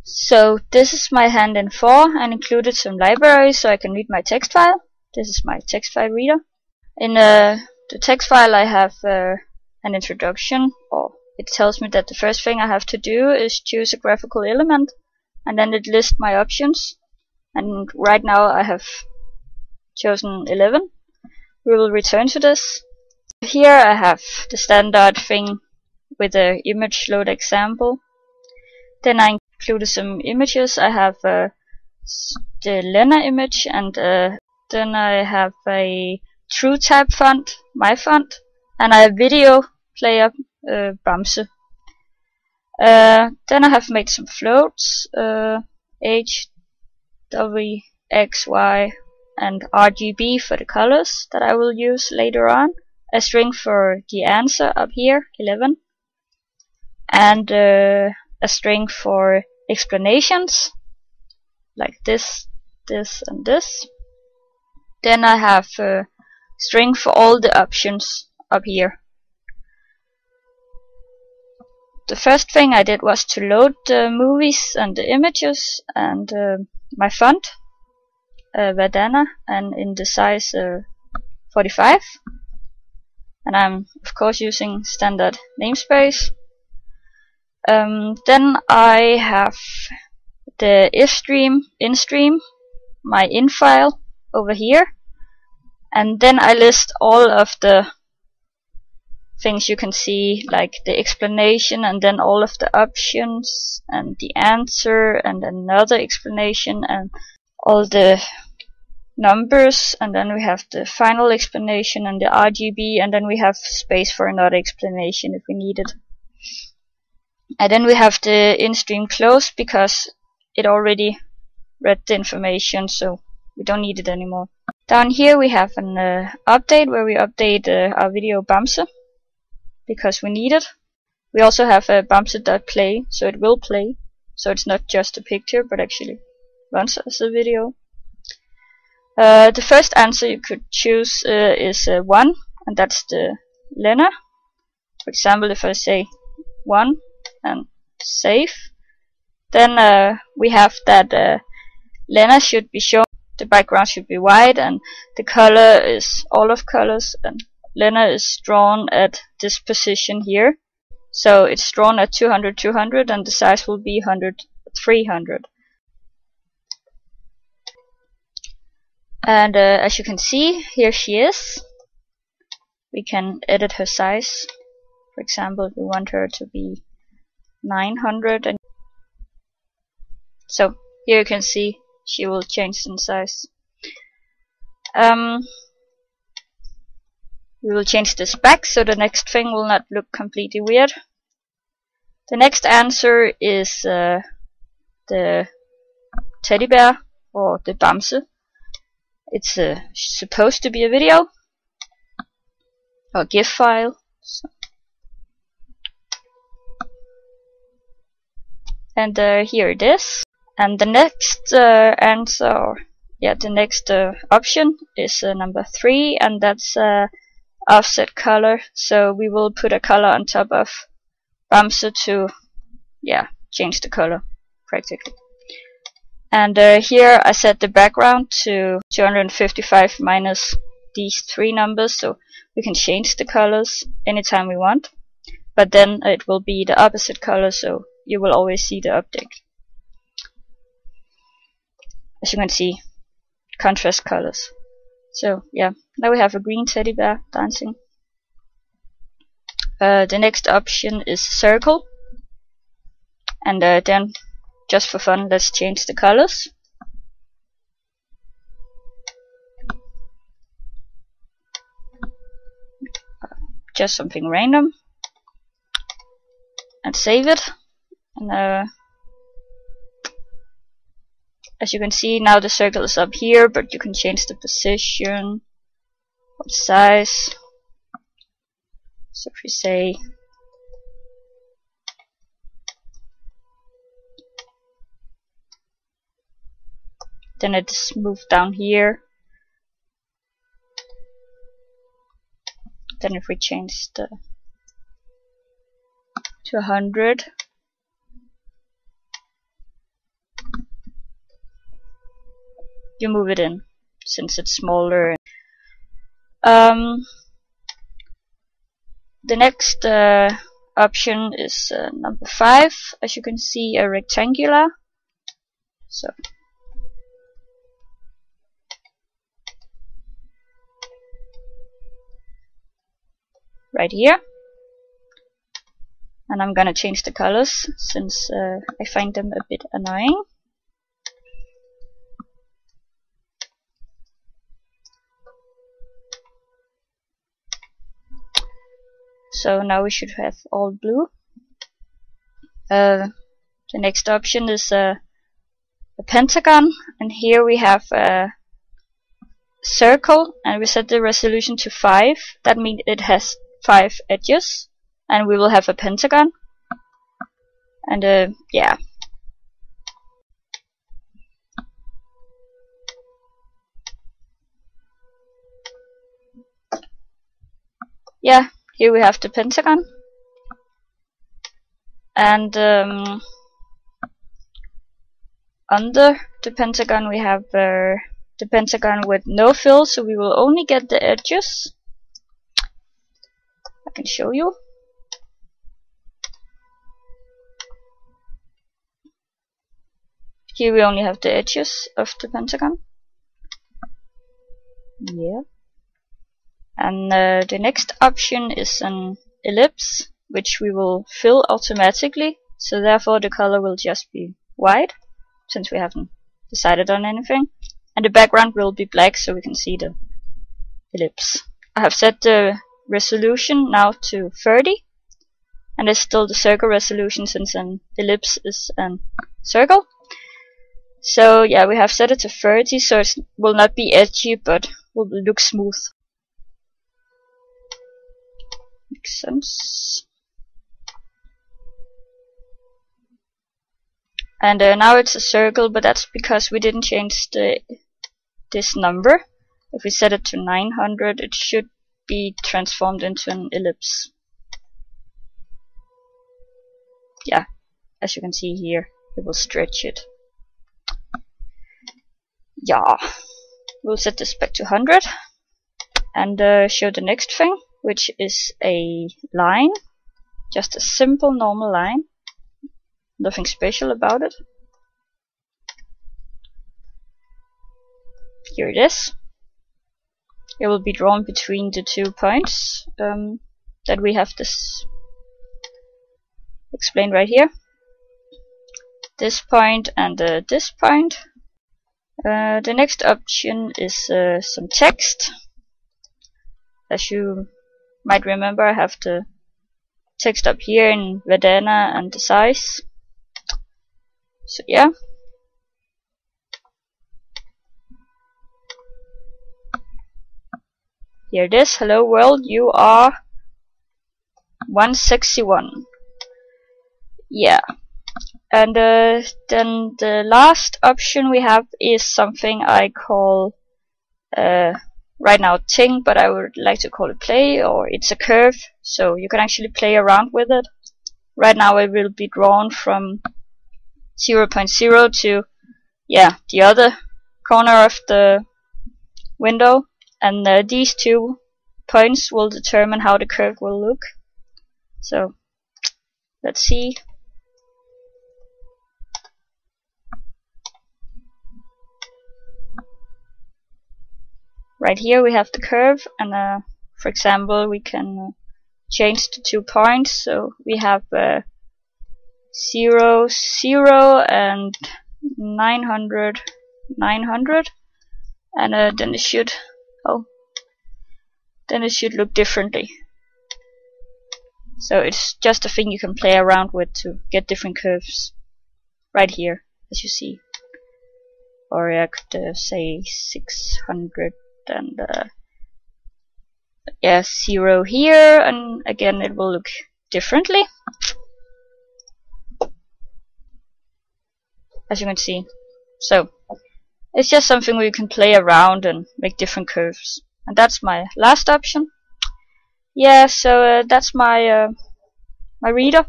So this is my hand in 4 and included some libraries so I can read my text file. This is my text file reader. In the text file I have an introduction, or it tells me that the first thing I have to do is choose a graphical element, and then it lists my options, and right now I have chosen 11. We will return to this. Here I have the standard thing with the image load example. Then I included some images. I have the Lena image, and then I have a TrueType font, my font, and I have video player Bamse. Then I have made some floats, H, W, X, Y, and RGB for the colors that I will use later on. A string for the answer up here, 11, and a string for explanations, like this, this, and this. Then I have a string for all the options up here. The first thing I did was to load the movies and the images and my font, Verdana, and in the size 45. And I'm of course using standard namespace. Then I have the ifstream, instream, my in file over here, and then I list all of the things you can see, like the explanation, and then all of the options, and the answer, and another explanation, and all the numbers, and then we have the final explanation and the RGB, and then we have space for another explanation if we need it. And then we have the in-stream closed because it already read the information, so we don't need it anymore. Down here we have an update where we update our video Bamse because we need it. We also have a Bamse.play, so it will play, so it's not just a picture but actually runs as a video. The first answer you could choose is 1, and that's the Lena. For example, if I say 1 and save, then we have that Lena should be shown, the background should be white, and the color is all of colors, and Lena is drawn at this position here. So it's drawn at 200, 200, and the size will be 100, 300. And as you can see, here she is. We can edit her size. For example, if we want her to be 900, and so here you can see she will change in size. We will change this back so the next thing will not look completely weird. The next answer is the teddy bear, or the Bamse. It's supposed to be a video or GIF file. So. And here it is. And the next answer, the next option is number 3, and that's offset color. So we will put a color on top of Bamse to change the color practically. And here I set the background to 255 minus these 3 numbers, so we can change the colors anytime we want, but then it will be the opposite color, so you will always see the object. As you can see, contrast colors. So yeah, now we have a green teddy bear dancing. The next option is circle, and then just for fun, let's change the colors. Just something random, and save it. And as you can see, now the circle is up here, but you can change the position or the size. So if we say then it's moved down here. Then if we change the to 100, you move it in, since it's smaller. The next option is number 5. As you can see, a rectangular. So right here, and I'm gonna change the colors since I find them a bit annoying. So now we should have all blue. The next option is a pentagon, and here we have a circle, and we set the resolution to 5. That means it has 5 edges, and we will have a pentagon. And yeah. Yeah, here we have the pentagon. And under the pentagon we have the pentagon with no fill, so we will only get the edges. I can show you. Here we only have the edges of the pentagon. Yeah. And the next option is an ellipse, which we will fill automatically, so therefore the color will just be white, since we haven't decided on anything. And the background will be black, so we can see the ellipse. I have set the resolution now to 30, and it's still the circle resolution since an ellipse is a circle. So yeah, we have set it to 30, so it will not be edgy, but will look smooth. Makes sense. And now it's a circle, but that's because we didn't change this number. If we set it to 900, it should be transformed into an ellipse. Yeah, as you can see here, it will stretch it. Yeah, we'll set this back to 100 and show the next thing, which is a line, just a simple normal line, nothing special about it. Here it is. It will be drawn between the 2 points that we have this explained right here. This point and this point. The next option is some text. As you might remember, I have the text up here in Verdana and the size. So yeah. Here it is. Hello world, you are 161. Yeah. And then the last option we have is something I call right now ting, but I would like to call it play, or it's a curve, so you can actually play around with it. Right now it will be drawn from 0.0 to the other corner of the window, and these 2 points will determine how the curve will look. So let's see. Right here we have the curve, and for example we can change the 2 points, so we have 0, 0 and 900, 900, and then it should look differently. So it's just a thing you can play around with to get different curves. Right here, as you see. Or I could say 600 and 0 here, and again it will look differently, as you can see. So it's just something where you can play around and make different curves, and that's my last option. Yeah, so that's my my reader.